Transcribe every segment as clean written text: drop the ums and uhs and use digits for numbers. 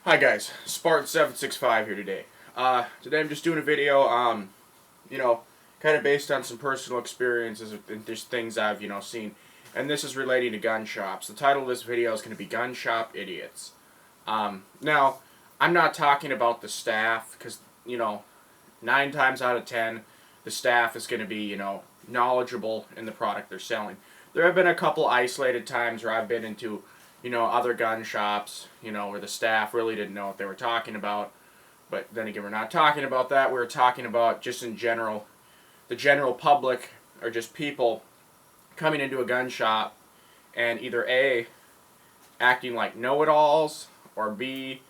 Hi guys, Spartan765 here today. Today I'm just doing a video, you know, kind of based on some personal experiences and just things I've, seen. And this is relating to gun shops. The title of this video is going to be Gun Shop Idiots. Now, I'm not talking about the staff, because, 9 times out of 10, the staff is going to be, knowledgeable in the product they're selling. There have been a couple isolated times where I've been into other gun shops, where the staff really didn't know what they were talking about. But then again, we're not talking about that. We're talking about just in general, the general public or just people coming into a gun shop and either A, acting like know-it-alls, or B,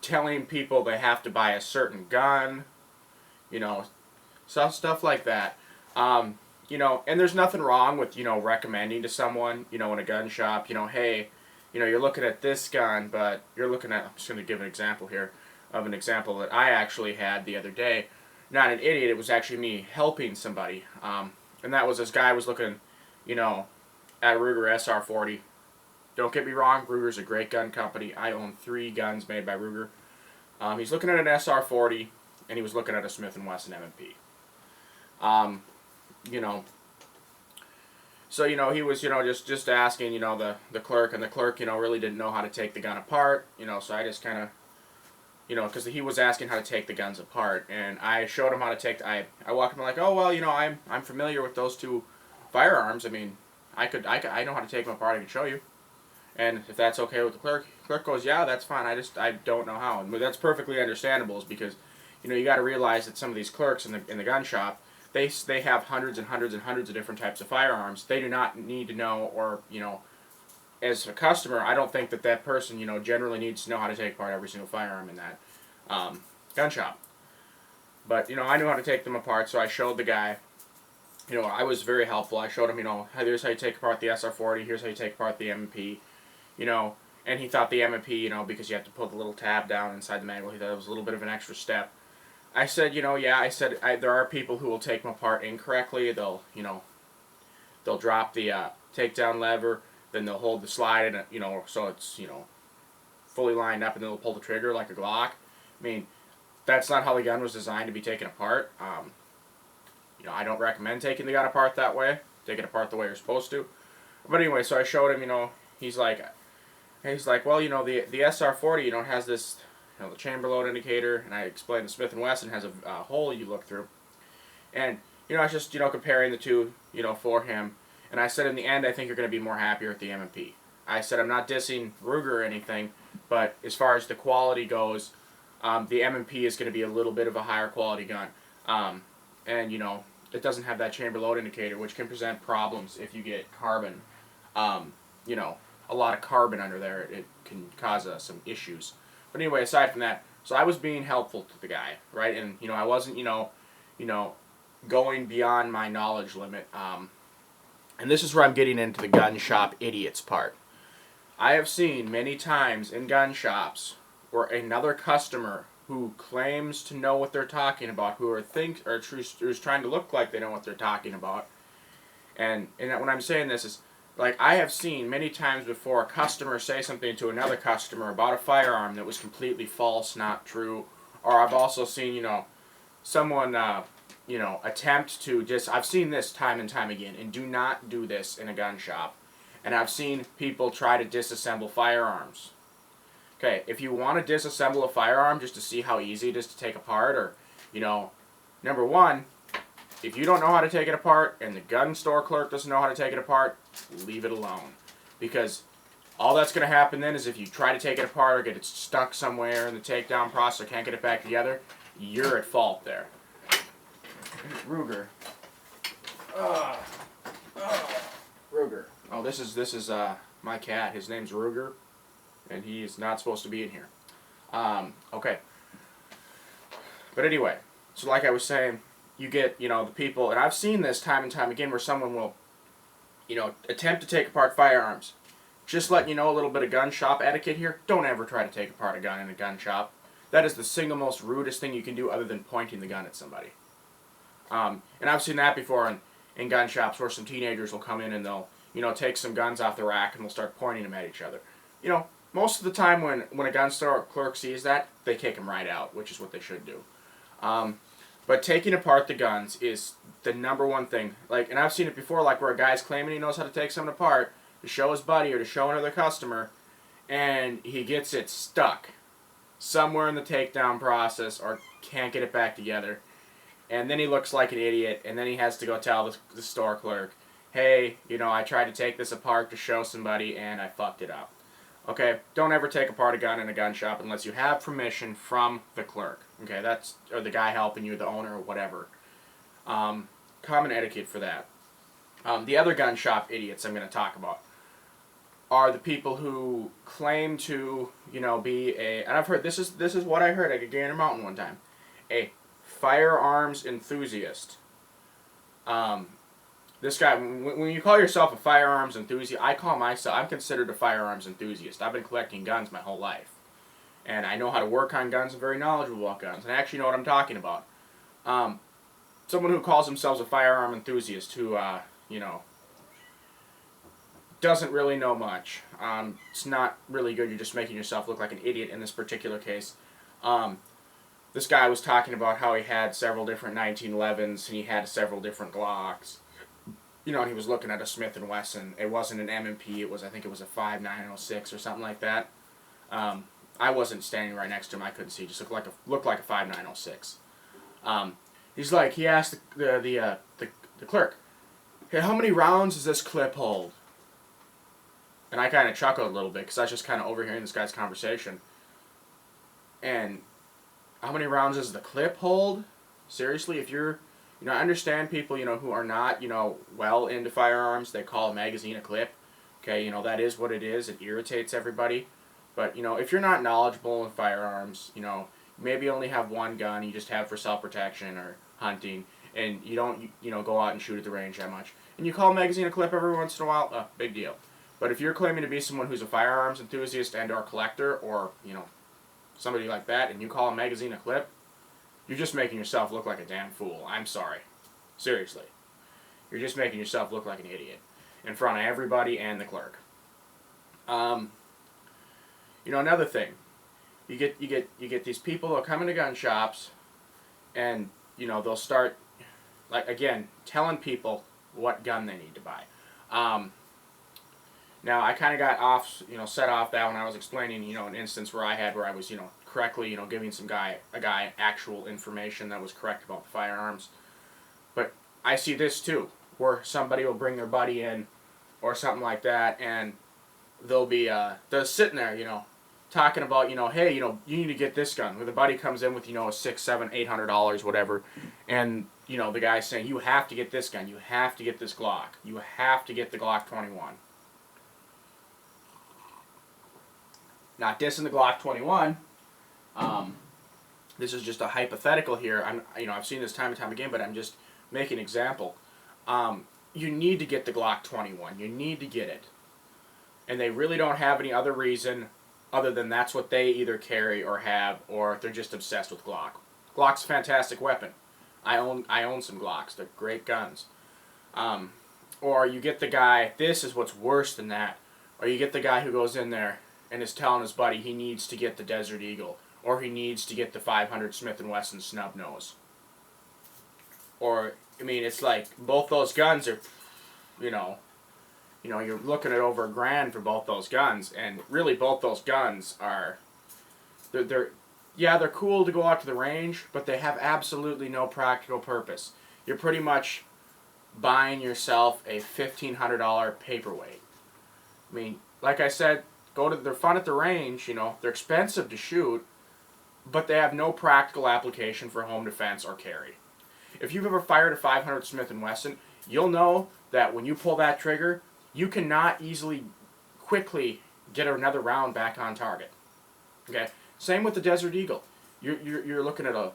telling people they have to buy a certain gun, stuff like that. And there's nothing wrong with, recommending to someone, in a gun shop, hey, you're looking at this gun, but you're looking at, I'm just going to give an example here of an example that I actually had the other day. Not an idiot, it was actually me helping somebody. And that was this guy was looking, at Ruger SR40. Don't get me wrong, Ruger's a great gun company. I own 3 guns made by Ruger. He's looking at an SR40, and he was looking at a Smith & Wesson M&P. So, he was, just asking, the clerk, and the clerk, really didn't know how to take the gun apart, so I just kind of, because he was asking how to take the guns apart, and I showed him how to take, I walked him like, oh, well, I'm familiar with those 2 firearms. I mean, I know how to take them apart. I can show you. And if that's okay with the clerk goes, yeah, that's fine. I don't know how. And that's perfectly understandable, is because, you got to realize that some of these clerks in the gun shop, they have hundreds and hundreds and hundreds of different types of firearms. They do not need to know, or, as a customer, I don't think that person, generally needs to know how to take apart every single firearm in that gun shop. But, I knew how to take them apart, so I showed the guy. I was very helpful. I showed him, hey, here's how you take apart the SR40, here's how you take apart the M&P, and he thought the M&P, because you have to pull the little tab down inside the manual, he thought it was a little bit of an extra step. I said, there are people who will take them apart incorrectly. They'll drop the takedown lever, then they'll hold the slide, and so it's, fully lined up, and then they'll pull the trigger like a Glock. I mean, that's not how the gun was designed to be taken apart. I don't recommend taking the gun apart that way. Take it apart the way you're supposed to. But anyway, so I showed him, he's like, well, the SR40, has this, the chamber load indicator, and I explained the Smith & Wesson has a hole you look through. And, I was just, comparing the 2, for him. And I said, in the end, I think you're going to be more happier with the M&P. I said, I'm not dissing Ruger or anything, but as far as the quality goes, the M&P is going to be a little bit of a higher quality gun. And, it doesn't have that chamber load indicator, which can present problems if you get carbon, a lot of carbon under there. It can cause some issues. But anyway, aside from that, so I was being helpful to the guy, right? And, I wasn't, going beyond my knowledge limit. And this is where I'm getting into the gun shop idiots part. I have seen many times in gun shops where another customer who claims to know what they're talking about, who's trying to look like they know what they're talking about, and when I'm saying this is, like, I have seen many times before a customer say something to another customer about a firearm that was completely false, not true. Or I've also seen, someone, attempt to just, I've seen this time and time again, and do not do this in a gun shop. And I've seen people try to disassemble firearms. Okay, if you want to disassemble a firearm just to see how easy it is to take apart, or, number one, if you don't know how to take it apart and the gun store clerk doesn't know how to take it apart, leave it alone. Because all that's going to happen then is if you try to take it apart or get it stuck somewhere in the takedown process or can't get it back together, you're at fault there. Ruger. Ruger. Oh, this is my cat. His name's Ruger, and he is not supposed to be in here. Okay. But anyway, so like I was saying, you get, the people, and I've seen this time and time again where someone will, attempt to take apart firearms. Just letting you know a little bit of gun shop etiquette here. Don't ever try to take apart a gun in a gun shop. That is the single most rudest thing you can do other than pointing the gun at somebody. And I've seen that before in gun shops where some teenagers will come in and they'll, take some guns off the rack and they'll start pointing them at each other. most of the time when a gun store clerk sees that, they kick him right out, which is what they should do. But taking apart the guns is the number one thing. Like, and I've seen it before, like where a guy's claiming he knows how to take something apart to show his buddy or to show another customer, and he gets it stuck somewhere in the takedown process or can't get it back together. And then he looks like an idiot, and then he has to go tell the store clerk, hey, I tried to take this apart to show somebody, and I fucked it up. Okay, don't ever take apart a gun in a gun shop unless you have permission from the clerk. Okay, or the guy helping you, the owner, or whatever. Common etiquette for that. The other gun shop idiots I'm going to talk about are the people who claim to, be and I've heard, this is what I heard at Gander Mountain one time, a firearms enthusiast. This guy, when you call yourself a firearms enthusiast, I'm considered a firearms enthusiast. I've been collecting guns my whole life. And I know how to work on guns. I'm very knowledgeable about guns. And I actually know what I'm talking about. Someone who calls themselves a firearm enthusiast who, doesn't really know much. It's not really good. You're just making yourself look like an idiot in this particular case. This guy was talking about how he had several different 1911s and he had several different Glocks. And he was looking at a Smith & Wesson. It wasn't an M&P. I think it was a 5906 or something like that. I wasn't standing right next to him. I couldn't see. It just looked like a 5906. He asked the clerk, hey, how many rounds does this clip hold? And I kind of chuckled a little bit because I was just kind of overhearing this guy's conversation. And how many rounds does the clip hold? Seriously, if you're, I understand people, who are not, well into firearms. They call a magazine a clip. Okay, that is what it is. It irritates everybody. But, if you're not knowledgeable in firearms, maybe only have one gun you just have for self-protection or hunting, and you don't, go out and shoot at the range that much. And you call a magazine a clip every once in a while, big deal. But if you're claiming to be someone who's a firearms enthusiast and or collector or, somebody like that, and you call a magazine a clip, you're just making yourself look like a damn fool. I'm sorry. Seriously. You're just making yourself look like an idiot in front of everybody and the clerk. Another thing. You get these people who come into gun shops and, they'll start, telling people what gun they need to buy. Now, I kind of got set off that when I was explaining, an instance where I was, correctly, giving a guy actual information that was correct about the firearms. But I see this too, where somebody will bring their buddy in or something like that, and they're sitting there, talking about, hey, you need to get this gun. Where the buddy comes in with, a $600, $700, $800, whatever, and, the guy's saying, you have to get this gun, you have to get this Glock, you have to get the Glock 21. Not dissing the Glock 21. This is just a hypothetical here. I've seen this time and time again, but I'm just making an example. You need to get the Glock 21. You need to get it. And they really don't have any other reason other than that's what they either carry or have, or they're just obsessed with Glock. Glock's a fantastic weapon. I own some Glocks. They're great guns. Or you get the guy, this is what's worse than that, or you get the guy who goes in there and is telling his buddy he needs to get the Desert Eagle, or he needs to get the 500 Smith & Wesson snub nose. Or, it's like both those guns are, you're looking at over $1,000 for both those guns, and really both those guns are, they're cool to go out to the range, but they have absolutely no practical purpose. You're pretty much buying yourself a $1,500 paperweight. Like I said, they're fun at the range, they're expensive to shoot, but they have no practical application for home defense or carry. If you've ever fired a 500 Smith & Wesson, you'll know that when you pull that trigger, you cannot quickly get another round back on target. Okay? Same with the Desert Eagle. You're looking at a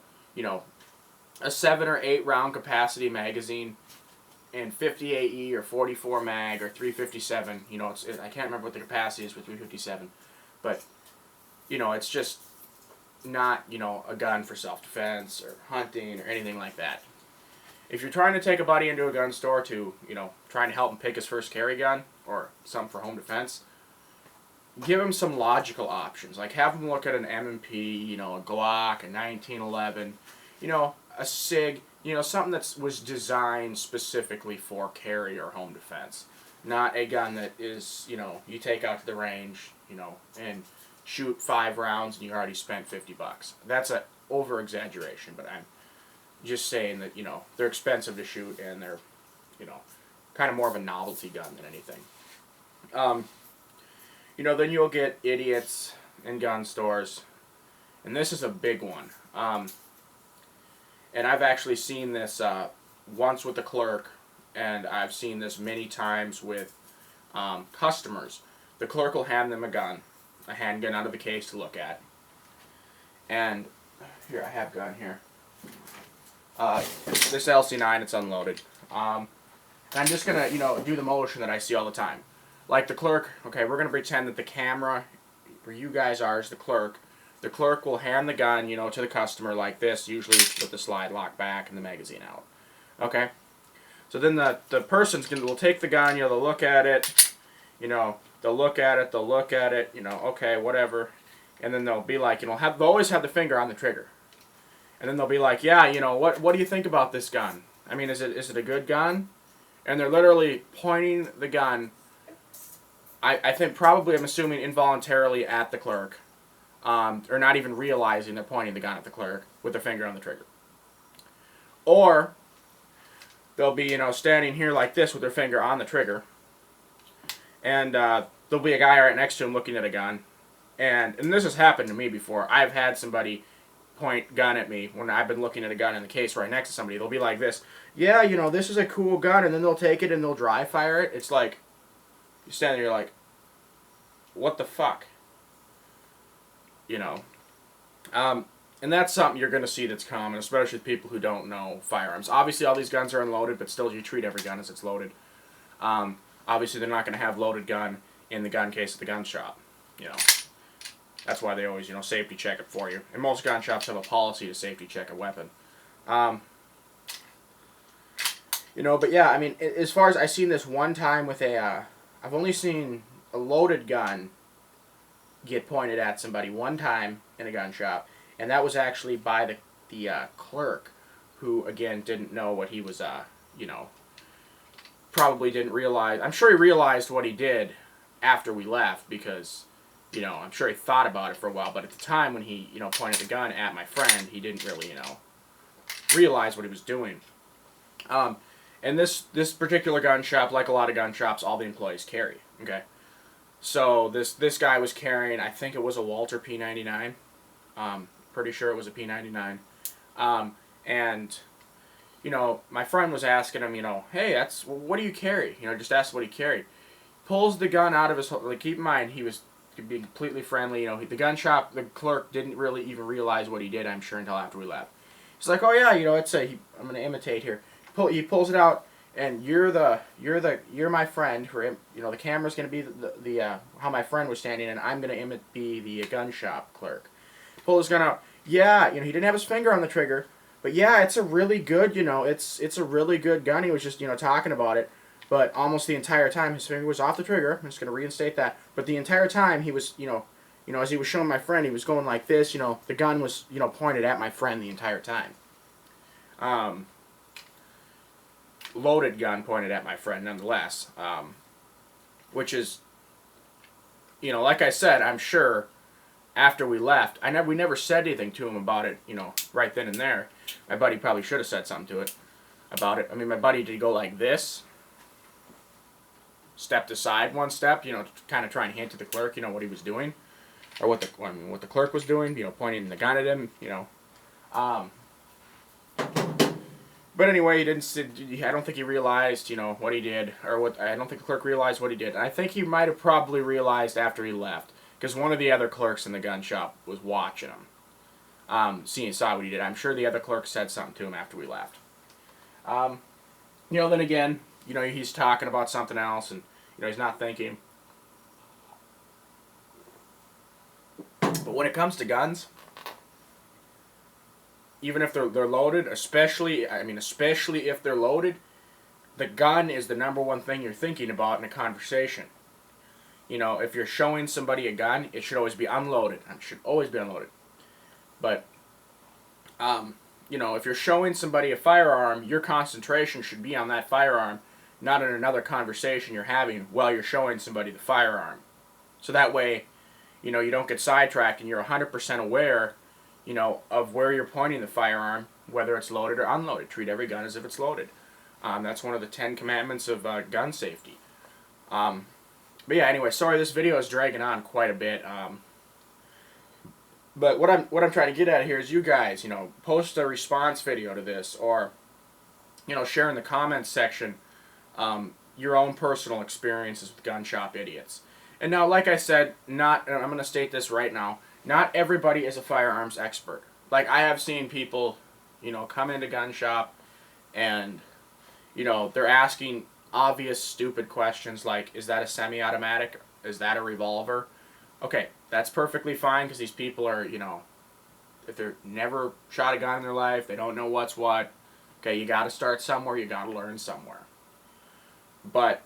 7 or 8 round capacity magazine and 58E or 44 mag or 357. I can't remember what the capacity is for 357, but it's just not a gun for self-defense or hunting or anything like that. If you're trying to take a buddy into a gun store to trying to help him pick his first carry gun or something for home defense, give them some logical options. Like have them look at an M&P, you know, a Glock, a 1911, you know, a SIG, you know, something that was designed specifically for carry or home defense. Not a gun that is, you know, you take out to the range, you know, and shoot 5 rounds and you already spent $50. That's a over exaggeration, but I'm just saying that, you know, they're expensive to shoot and they're, you know, kind of more of a novelty gun than anything. You know, then you'll get idiots in gun stores, and this is a big one. And I've actually seen this once with the clerk, and I've seen this many times with customers. The clerk will hand them a handgun out of the case to look at. And here, I have a gun here. This LC9, it's unloaded. And I'm just going to, you know, do the motion that I see all the time. Like the clerk, okay, we're going to pretend that the camera, where you guys are, is the clerk. The clerk will hand the gun, you know, to the customer like this, usually with the slide lock back and the magazine out. Okay? So then the person's will take the gun, you know, they'll look at it, you know, they'll look at it, you know, okay, whatever. And then they'll be like, you know, they'll always have the finger on the trigger. And then they'll be like, yeah, you know, what do you think about this gun? I mean, is it a good gun? And they're literally pointing the gun, I think probably, I'm assuming, involuntarily at the clerk. Or not even realizing they're pointing the gun at the clerk with their finger on the trigger. Or they'll be, you know, standing here like this with their finger on the trigger. And there'll be a guy right next to him looking at a gun. And this has happened to me before. I've had somebody point gun at me when I've been looking at a gun in the case right next to somebody. They'll be like this, yeah, you know, this is a cool gun, and then they'll take it and they'll dry fire it. It's like, you stand there, you're like, what the fuck? You know. And that's something you're going to see that's common, especially with people who don't know firearms. Obviously, all these guns are unloaded, but still you treat every gun as it's loaded. Obviously, they're not going to have loaded gun in the gun case at the gun shop. You know. That's why they always, you know, safety check it for you. And most gun shops have a policy to safety check a weapon. You know, but yeah, I mean, as far as I've seen this one time with a, I've only seen a loaded gun get pointed at somebody one time in a gun shop, and that was actually by the clerk, who again didn't know what he was, you know, probably didn't realize. I'm sure he realized what he did after we left because, you know, I'm sure he thought about it for a while, but at the time when he, you know, pointed the gun at my friend, he didn't really, you know, realize what he was doing. And this particular gun shop, like a lot of gun shops, all the employees carry. Okay, so this guy was carrying, I think it was a Walter P99. Pretty sure it was a P99. And you know, my friend was asking him, you know, hey, what do you carry? You know, just asked what he carried. Pulls the gun out of his, like, keep in mind, he was being completely friendly. You know, the gun shop, the clerk didn't really even realize what he did, I'm sure, until after we left. He's like, oh yeah, you know, I'm gonna imitate here. He pulls it out, and you're my friend. You know, the camera's gonna be the how my friend was standing, and I'm gonna be the gun shop clerk. Pull his gun out. Yeah, you know, he didn't have his finger on the trigger, but yeah, it's a really good, you know, it's a really good gun. He was just, you know, talking about it, but almost the entire time his finger was off the trigger. I'm just gonna reinstate that. But the entire time he was, you know, as he was showing my friend, he was going like this. You know, the gun was, you know, pointed at my friend the entire time. Loaded gun pointed at my friend nonetheless, which is, you know, like I said, I'm sure after we left, we never said anything to him about it, you know, right then and there. My buddy probably should have said something to it about it. I mean, my buddy did go like this, stepped aside one step, you know, to kind of try and hint to the clerk, you know, what he was doing, or what the clerk was doing, you know, pointing the gun at him, you know. But anyway, he didn't. I don't think he realized, you know, what he did, or what. I don't think the clerk realized what he did. And I think he might have probably realized after he left, because one of the other clerks in the gun shop was watching him, saw what he did. I'm sure the other clerk said something to him after we left. You know, then again, you know, he's talking about something else, and you know, he's not thinking. But when it comes to guns, even if they're loaded, especially if they're loaded, the gun is the number one thing you're thinking about in a conversation. You know, if you're showing somebody a gun, it should always be unloaded. It should always be unloaded. But, you know, if you're showing somebody a firearm, your concentration should be on that firearm, not in another conversation you're having while you're showing somebody the firearm. So that way, you know, you don't get sidetracked and you're 100% aware, you know, of where you're pointing the firearm, whether it's loaded or unloaded. Treat every gun as if it's loaded. That's one of the 10 commandments of gun safety. But yeah, anyway, sorry this video is dragging on quite a bit. But what I'm trying to get at here is you guys, you know, post a response video to this, or, you know, share in the comments section your own personal experiences with gun shop idiots. And now, like I said, and I'm going to state this right now, not everybody is a firearms expert. Like, I have seen people, you know, come into gun shop and, you know, they're asking obvious stupid questions like, is that a semi-automatic? Is that a revolver? Okay, that's perfectly fine because these people are, you know, if they've never shot a gun in their life, they don't know what's what. Okay, you got to start somewhere, you got to learn somewhere. But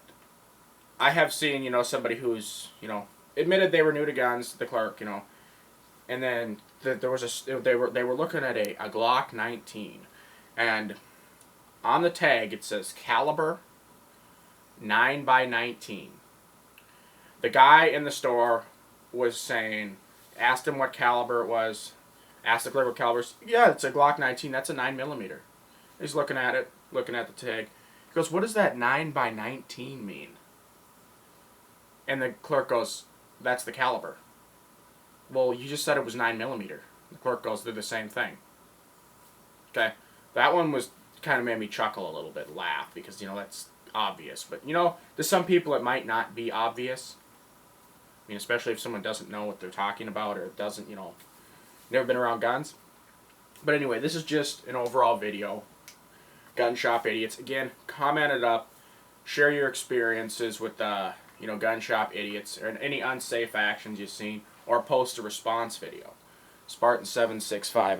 I have seen, you know, somebody who's, you know, admitted they were new to guns, the clerk, you know, and then there was they were looking at a Glock 19, and on the tag it says caliber 9x19. The guy in the store was saying, asked him what caliber it was, asked the clerk what caliber. Yeah, it's a Glock 19. That's a 9mm. He's looking at it, looking at the tag. He goes, what does that 9x19 mean? And the clerk goes, that's the caliber. Well, you just said it was 9mm. The clerk goes, they're the same thing. Okay, that one was kind of made me chuckle a little bit, laugh, because, you know, that's obvious. But, you know, to some people it might not be obvious. I mean, especially if someone doesn't know what they're talking about or doesn't, you know, never been around guns. But anyway, this is just an overall video. Gun shop idiots. Again, comment it up. Share your experiences with, you know, gun shop idiots or any unsafe actions you've seen, or post a response video. Spartan765 out.